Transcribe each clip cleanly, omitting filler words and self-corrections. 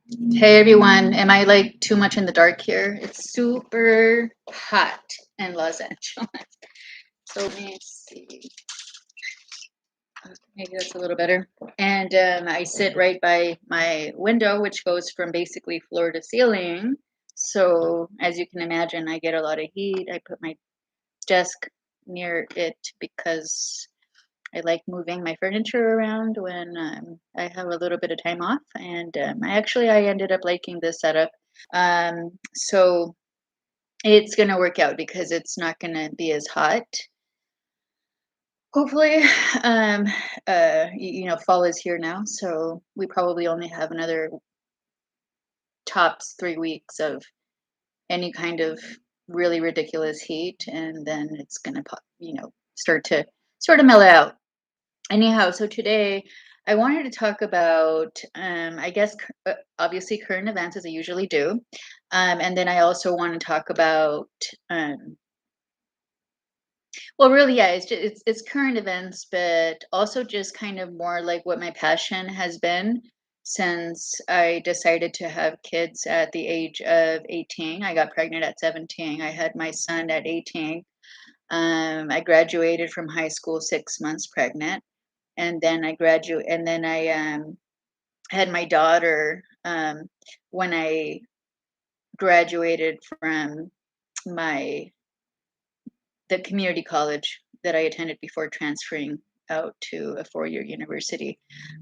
Hey everyone, am I like too much in the dark here? It's super hot in Los Angeles. So let me see. Maybe that's a little better. And I sit right by my window, which goes from basically floor to ceiling. So as you can imagine, I get a lot of heat. I put my desk near it because I like moving my furniture around when I have a little bit of time off. And I ended up liking this setup. So it's gonna work out because it's not gonna be as hot. Hopefully, um, fall is here now, so we probably only have another tops 3 weeks of any kind of really ridiculous heat, and then it's gonna, start to sort of mellow out. Anyhow, so today I wanted to talk about, obviously current events as I usually do, and then I also want to talk about well, really, yeah, it's current events, but also just kind of more like what my passion has been since I decided to have kids at the age of 18. I got pregnant at 17. I had my son at 18. I graduated from high school 6 months pregnant, and then I had my daughter when I graduated from my the community college that I attended before transferring out to a 4-year university.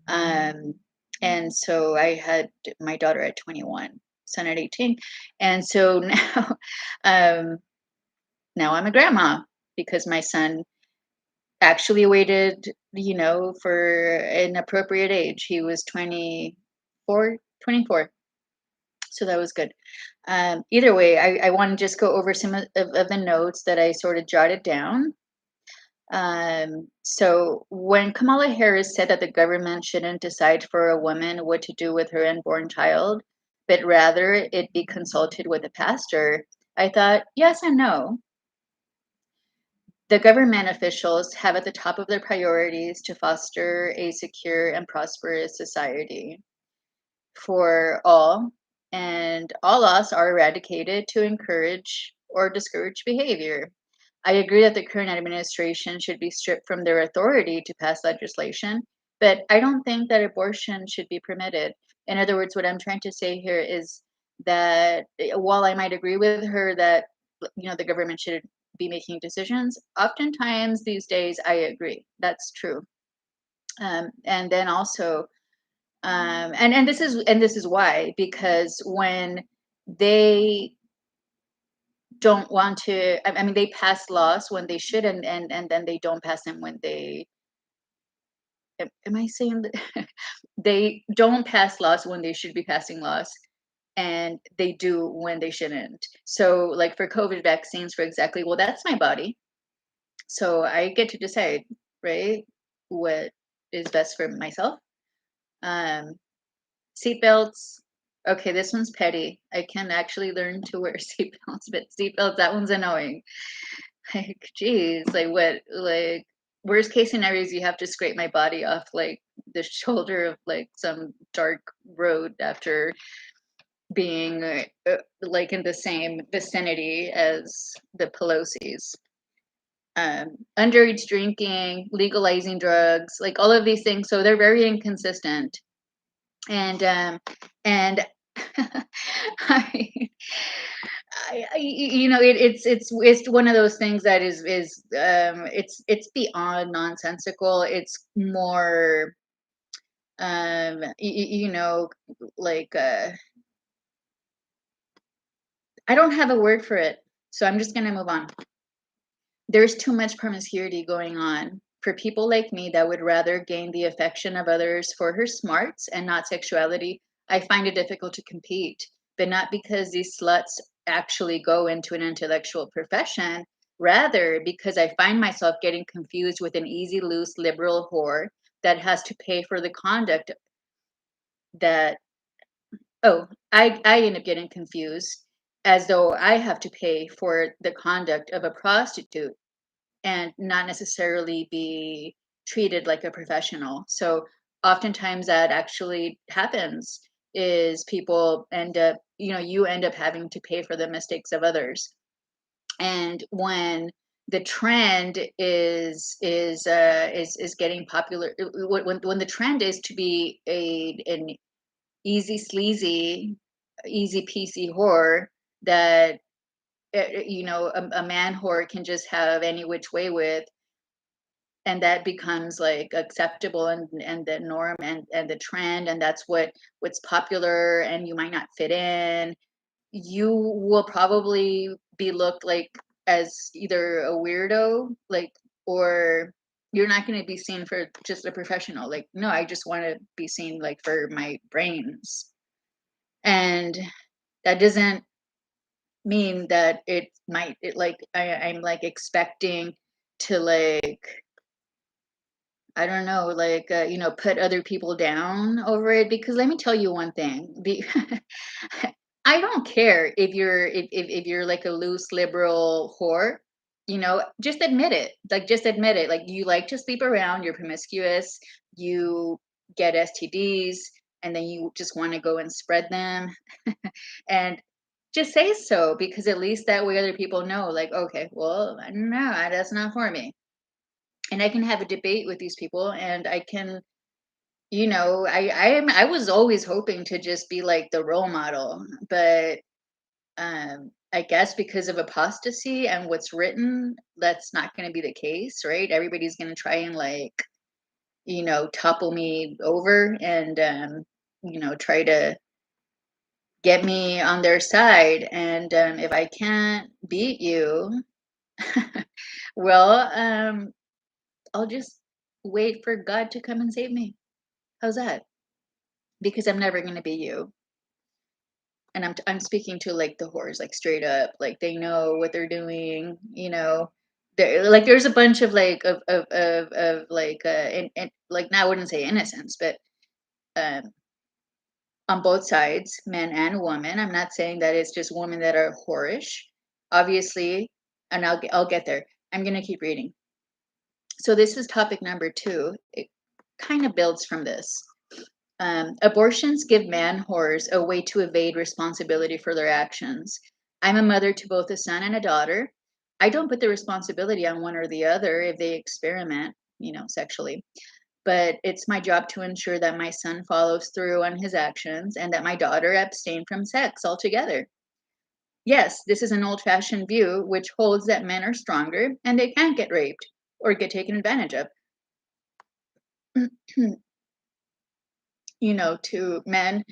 Um, and so I had my daughter at 21, son at 18. And so now, um, now I'm a grandma because my son actually waited, for an appropriate age. He was 24. So that was good. Either way, I want to just go over some of the notes that I sort of jotted down. So when Kamala Harris said that the government shouldn't decide for a woman what to do with her unborn child, but rather it be consulted with a pastor, I thought, yes and no. The government officials have at the top of their priorities to foster a secure and prosperous society for all, and all laws are eradicated to encourage or discourage behavior. I agree that the current administration should be stripped from their authority to pass legislation, but I don't think that abortion should be permitted. In other words, what I'm trying to say here is that while I might agree with her that the government should be making decisions, oftentimes these days I agree. That's true. And then also, and this is why, because when they don't want to, I mean, they pass laws when they should, and then they don't pass them when they am I saying that they don't pass laws when they should be passing laws, and they do when they shouldn't. So like for COVID vaccines, for exactly, well, that's my body, so I get to decide, right, what is best for myself. um Seatbelts. Okay, this one's petty. I can actually learn to wear seatbelts, but seatbelts, that one's annoying. Like, geez, like what, like worst case scenarios, you have to scrape my body off like the shoulder of like some dark road after being like in the same vicinity as the Pelosi's. Underage drinking, legalizing drugs, like all of these things. So they're very inconsistent. And I, it's one of those things that it's beyond nonsensical. It's more like I don't have a word for it, so I'm just gonna move on. There's too much promiscuity going on for people like me that would rather gain the affection of others for her smarts and not sexuality. I find it difficult to compete, but not because these sluts actually go into an intellectual profession, rather because I find myself getting confused with an easy, loose liberal whore that has to pay for the conduct that, oh, I end up getting confused as though I have to pay for the conduct of a prostitute and not necessarily be treated like a professional. So oftentimes that actually happens. is people end up, you end up having to pay for the mistakes of others. And when the trend is getting popular, when the trend is to be an easy sleazy, easy peasy whore, that a man whore can just have any which way with, and that becomes like acceptable and the norm and the trend, and that's what's popular, and you might not fit in, you will probably be looked like as either a weirdo, like, or you're not going to be seen for just a professional. Like, no, I just want to be seen like for my brains. And that doesn't mean that I'm like expecting to, like, I don't know, like, put other people down over it, because let me tell you one thing. I don't care if you're like a loose liberal whore, just admit it. Like, just admit it. Like, you like to sleep around, you're promiscuous, you get STDs, and then you just want to go and spread them. And just say so, because at least that way other people know, like, okay, well, no, that's not for me. And I can have a debate with these people, and I can, I was always hoping to just be like the role model, but I guess because of apostasy and what's written, that's not going to be the case, right? Everybody's going to try and, like, topple me over, and try to get me on their side. And if I can't beat you, well, I'll just wait for God to come and save me. How's that? Because I'm never going to be you. And I'm speaking to, like, the whores, like, straight up, like, they know what they're doing, like, there's a bunch of, like, like, and like, now I wouldn't say innocence, but um on both sides, men and women. I'm not saying that it's just women that are whorish, obviously. And I'll get there. I'm going to keep reading. So this is topic number 2. It kind of builds from this. Abortions give man whores a way to evade responsibility for their actions. I'm a mother to both a son and a daughter. I don't put the responsibility on one or the other if they experiment, sexually. But it's my job to ensure that my son follows through on his actions and that my daughter abstain from sex altogether. Yes, this is an old fashioned view which holds that men are stronger and they can't get raped or get taken advantage of. To men,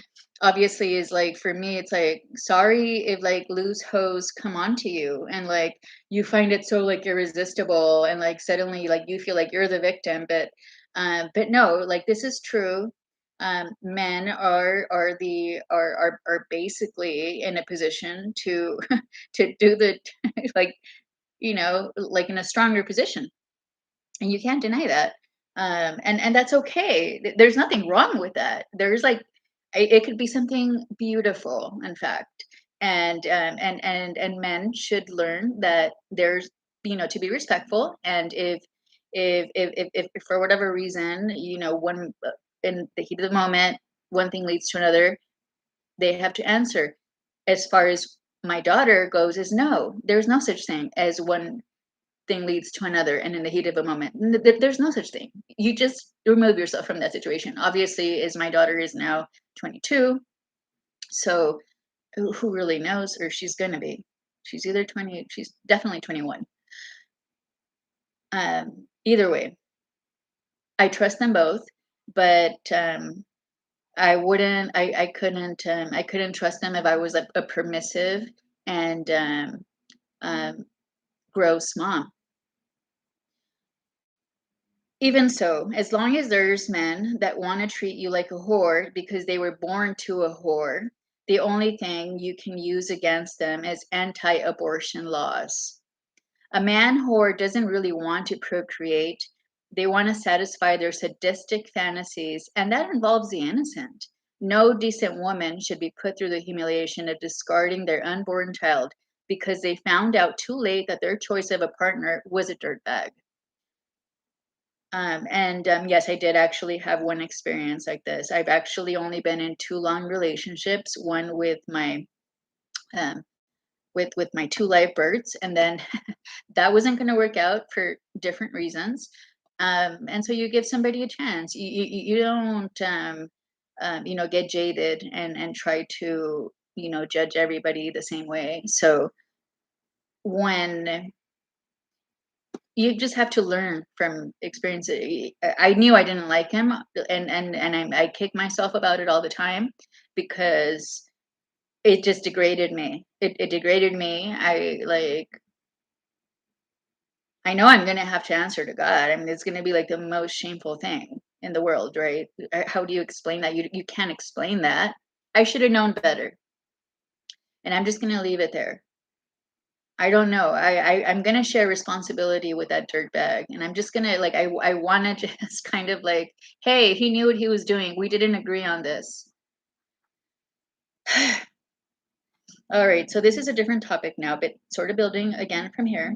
obviously, is like, for me, it's like, sorry if, like, loose hoes come onto you and, like, you find it so, like, irresistible, and, like, suddenly, like, you feel like you're the victim. But no, like, this is true. Men are basically in a position to to do the like, like, in a stronger position, and you can't deny that. And that's okay. There's nothing wrong with that. There's, like, it could be something beautiful, in fact. And men should learn that there's, to be respectful. And if for whatever reason, one in the heat of the moment, one thing leads to another, they have to answer. As far as my daughter goes, is no, there's no such thing as one thing leads to another, and in the heat of a moment, there's no such thing. You just remove yourself from that situation. Obviously, as my daughter is now 22, so who really knows? Or she's gonna be, she's either 20, she's definitely 21. Either way, I trust them both, but I couldn't trust them if I was a permissive and um, gross mom. Even so, as long as there's men that want to treat you like a whore because they were born to a whore, the only thing you can use against them is anti abortion laws. A man whore doesn't really want to procreate, they want to satisfy their sadistic fantasies, and that involves the innocent. No decent woman should be put through the humiliation of discarding their unborn child because they found out too late that their choice of a partner was a dirtbag. And yes, I did actually have one experience like this. I've actually only been in two long relationships, one um, with my two live birds, and then that wasn't going to work out for different reasons. And so you give somebody a chance. You don't get jaded and try to judge everybody the same way. So when you just have to learn from experience. I knew I didn't like him, and I kick myself about it all the time because it just degraded me. It degraded me. I know I'm gonna have to answer to God. I mean, it's gonna be like the most shameful thing in the world, right? How do you explain that? You can't explain that. I should have known better, and I'm just gonna leave it there. I don't know. I'm gonna share responsibility with that dirt bag, and I'm just gonna like I want to just kind of like, hey, he knew what he was doing. We didn't agree on this. All right, so this is a different topic now, but sort of building again from here.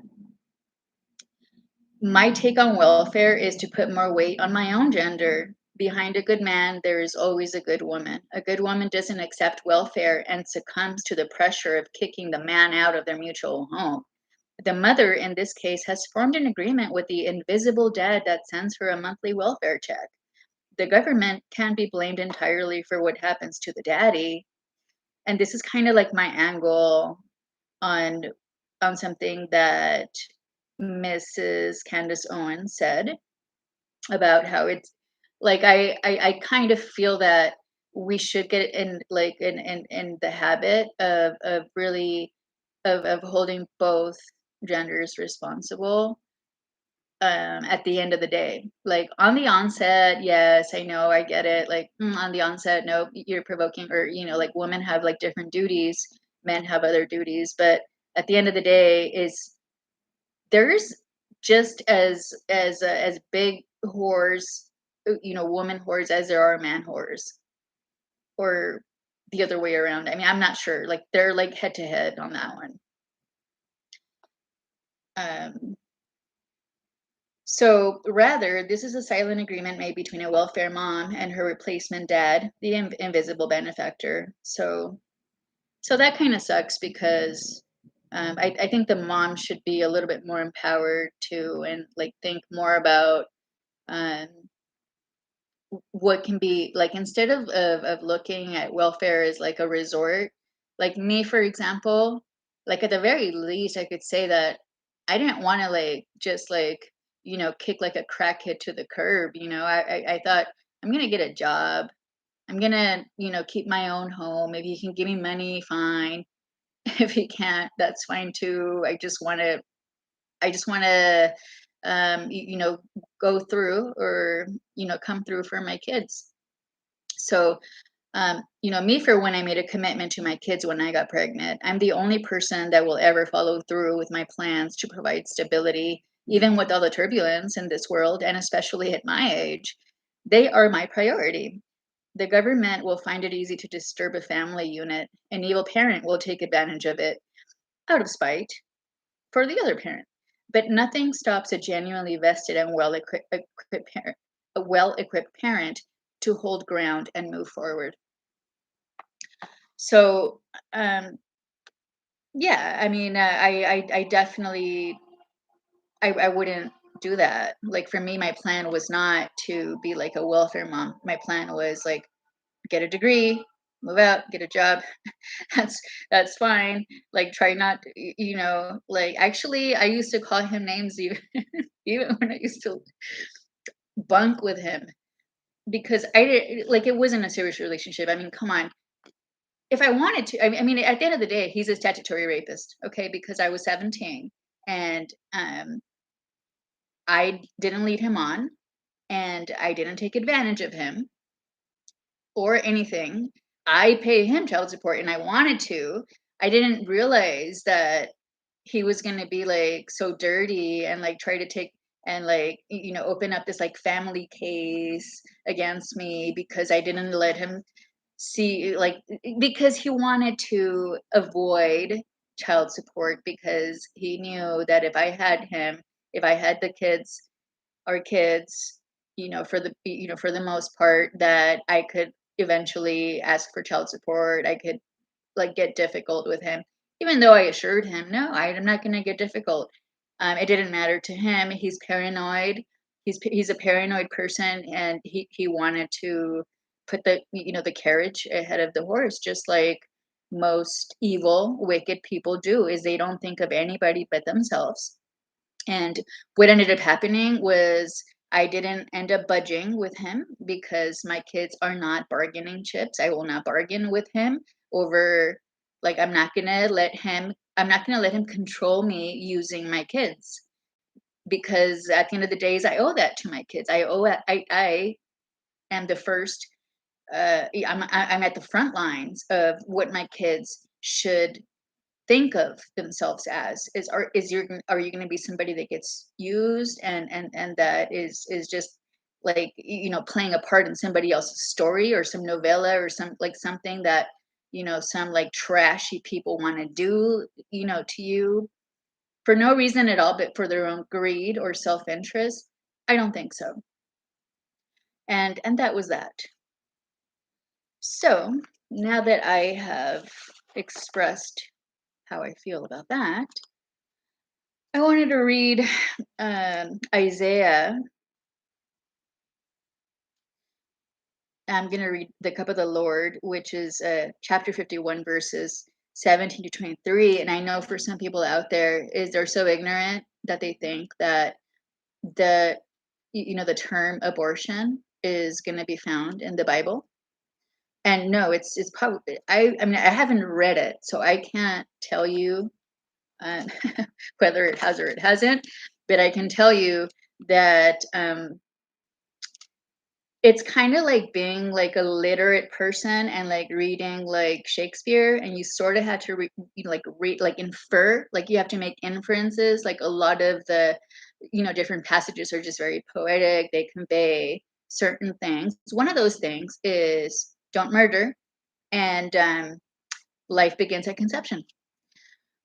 My take on welfare is to put more weight on my own gender. Behind a good man, there is always a good woman. A good woman doesn't accept welfare and succumbs to the pressure of kicking the man out of their mutual home. The mother, in this case, has formed an agreement with the invisible dad that sends her a monthly welfare check. The government can't be blamed entirely for what happens to the daddy. And this is kind of like my angle on something that Mrs. Candace Owen said about how it's like I kind of feel that we should get in like in the habit of really of holding both genders responsible at the end of the day. Like on the onset, yes, I know, I get it. Like on the onset, no, you're provoking, or like women have like different duties, men have other duties, but at the end of the day, is there's just as big whores, woman whores as there are man whores, or the other way around. I mean, I'm not sure. Like they're like head to head on that one. Um, So rather, this is a silent agreement made between a welfare mom and her replacement dad, the invisible benefactor. So that kind of sucks because I think the mom should be a little bit more empowered to and like think more about um, what can be like instead of looking at welfare as like a resort. Like me, for example, like at the very least I could say that I didn't want to like just like kick like a crackhead to the curb. I thought I'm gonna get a job, I'm gonna keep my own home. If he can give me money, fine. If he can't, that's fine too. I just want to go through, or come through for my kids. So, me, for when I made a commitment to my kids when I got pregnant, I'm the only person that will ever follow through with my plans to provide stability, even with all the turbulence in this world, and especially at my age. They are my priority. The government will find it easy to disturb a family unit. An evil parent will take advantage of it out of spite for the other parent. But nothing stops a genuinely vested and well-equipped parent to hold ground and move forward. So, yeah, I mean, I definitely, I wouldn't do that. Like for me, my plan was not to be like a welfare mom. My plan was like get a degree, move out, get a job. That's that's fine. Like try not, like actually, I used to call him names even even when I used to bunk with him because I did like it wasn't a serious relationship. I mean, come on, if I wanted to, I mean, at the end of the day, he's a statutory rapist, okay? Because I was 17 and I didn't lead him on, and I didn't take advantage of him or anything. I pay him child support, and I wanted to. I didn't realize that he was going to be like so dirty and like try to take and like open up this like family case against me because I didn't let him see, like, because he wanted to avoid child support because he knew that if I had him, if I had the kids, our kids, for the most part, that I could eventually ask for child support. I could like get difficult with him, even though I assured him, no, I'm not going to get difficult. It didn't matter to him. He's paranoid. He's a paranoid person, and he wanted to put the carriage ahead of the horse, just like most evil, wicked people do. Is they don't think of anybody but themselves. And what ended up happening was I didn't end up budging with him because my kids are not bargaining chips. I will not bargain with him over, like, I'm not gonna let him control me using my kids, because at the end of the days I owe that to my kids. I am the first I'm at the front lines of what my kids should think of themselves as. Are you going to be somebody that gets used and that is just like, playing a part in somebody else's story, or some novella, or something that, some like trashy people want to do, to you, for no reason at all, but for their own greed or self-interest? I don't think so. And that was that. So now that I have expressed how I feel about that, I wanted to read Isaiah. I'm going to read the Cup of the Lord, which is chapter 51, verses 17 to 23. And I know for some people out there, they're so ignorant that they think that the the term abortion is going to be found in the Bible. And no, it's probably, I mean, I haven't read it, so I can't tell you uh, whether it has or it hasn't. But I can tell you that it's kind of like being like a literate person and like reading like Shakespeare, and you sort of had to read, like infer, like you have to make inferences. Like a lot of the different passages are just very poetic. They convey certain things. One of those things is don't murder, and life begins at conception.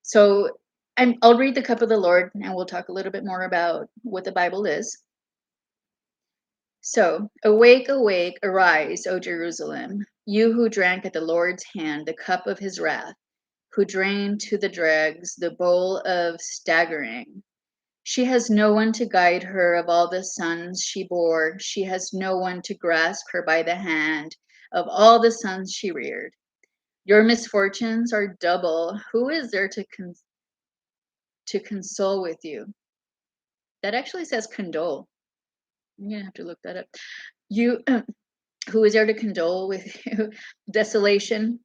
So I'll read the Cup of the Lord, and we'll talk a little bit more about what the Bible is. So, awake, awake, arise, O Jerusalem, you who drank at the Lord's hand the cup of his wrath, who drained to the dregs the bowl of staggering. She has no one to guide her of all the sons she bore. She has no one to grasp her by the hand of all the sons she reared. Your misfortunes are double. Who is there to console with you? That actually says condole. I'm gonna have to look that up. You who is there to condole with you? Desolation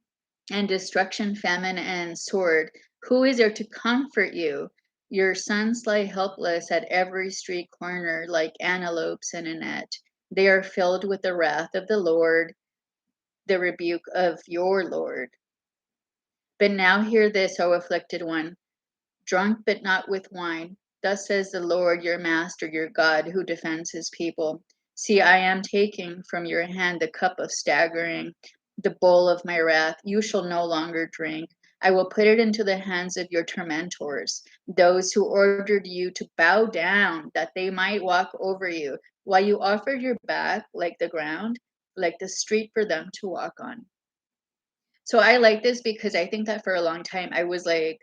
and destruction, famine and sword. Who is there to comfort you? Your sons lie helpless at every street corner like antelopes in a net. They are filled with the wrath of the Lord, the rebuke of your Lord. But now hear this, O afflicted one, drunk but not with wine. Thus says the Lord, your master, your God, who defends his people. See, I am taking from your hand the cup of staggering, the bowl of my wrath. You shall no longer drink. I will put it into the hands of your tormentors, those who ordered you to bow down, that they might walk over you, while you offered your back like the ground, like the street for them to walk on. So I like this because I think that for a long time I was like,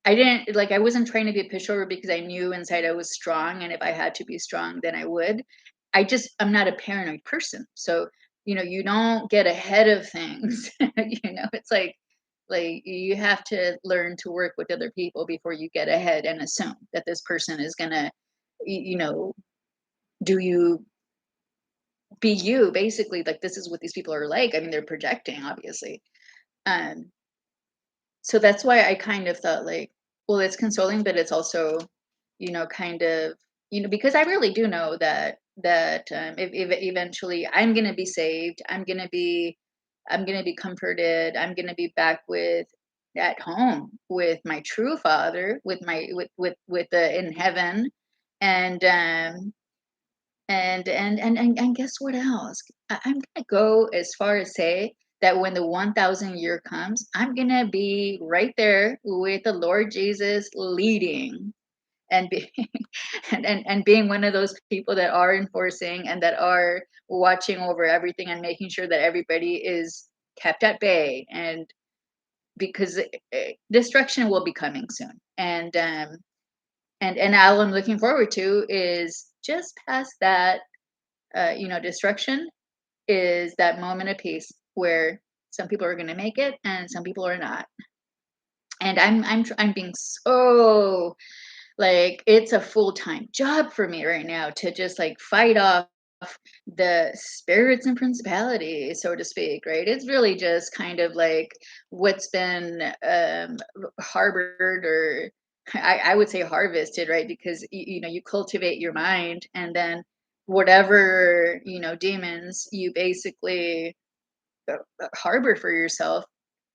I wasn't trying to be a pushover because I knew inside I was strong, and if I had to be strong, then I would. I'm not a paranoid person. So, you don't get ahead of things. It's like you have to learn to work with other people before you get ahead and assume that this person is gonna, you know, do you be you, basically. Like, this is what these people are like. I mean, they're projecting, obviously. Um, so that's why I kind of thought like, well, it's consoling, but it's also, kind of, because I really do know that if eventually I'm gonna be saved, I'm gonna be comforted, I'm gonna be back with at home with my true father, with my with the in heaven, and and guess what else? I'm gonna go as far as say that when the 1,000 year comes, I'm gonna be right there with the Lord Jesus leading. and be and being one of those people that are enforcing and that are watching over everything and making sure that everybody is kept at bay, and because destruction will be coming soon. And all I'm looking forward to is just past that, destruction is that moment of peace where some people are going to make it and some people are not. And I'm being so, like, it's a full-time job for me right now to just like fight off the spirits and principalities, so to speak, right? It's really just kind of like what's been harbored, or I would say harvested, right? Because you cultivate your mind, and then whatever demons you basically harbor for yourself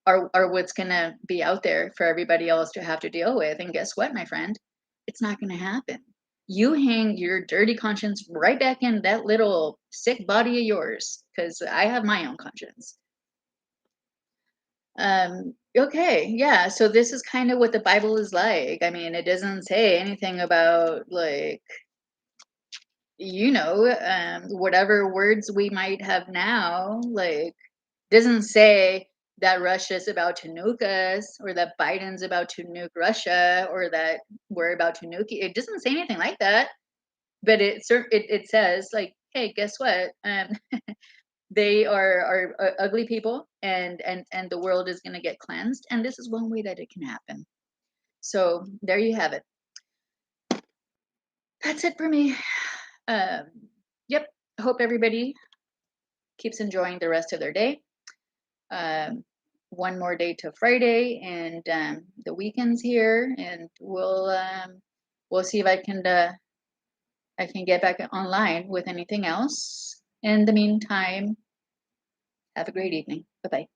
are what's gonna be out there for everybody else to have to deal with. And guess what, my friend? It's not gonna happen. You hang your dirty conscience right back in that little sick body of yours, because I have my own conscience. Okay, yeah. So this is kind of what the Bible is like. I mean, it doesn't say anything about, like, whatever words we might have now, like, doesn't say that Russia's about to nuke us, or that Biden's about to nuke Russia, or that we're about to nuke it. It doesn't say anything like that. But it says, like, hey, guess what? They are ugly people, and the world is going to get cleansed, and this is one way that it can happen. So there you have it. That's it for me. Um, yep. Hope everybody keeps enjoying the rest of their day. Um, one more day to Friday, and the weekend's here, and we'll see if I can get back online with anything else. In the meantime, have a great evening. Bye bye.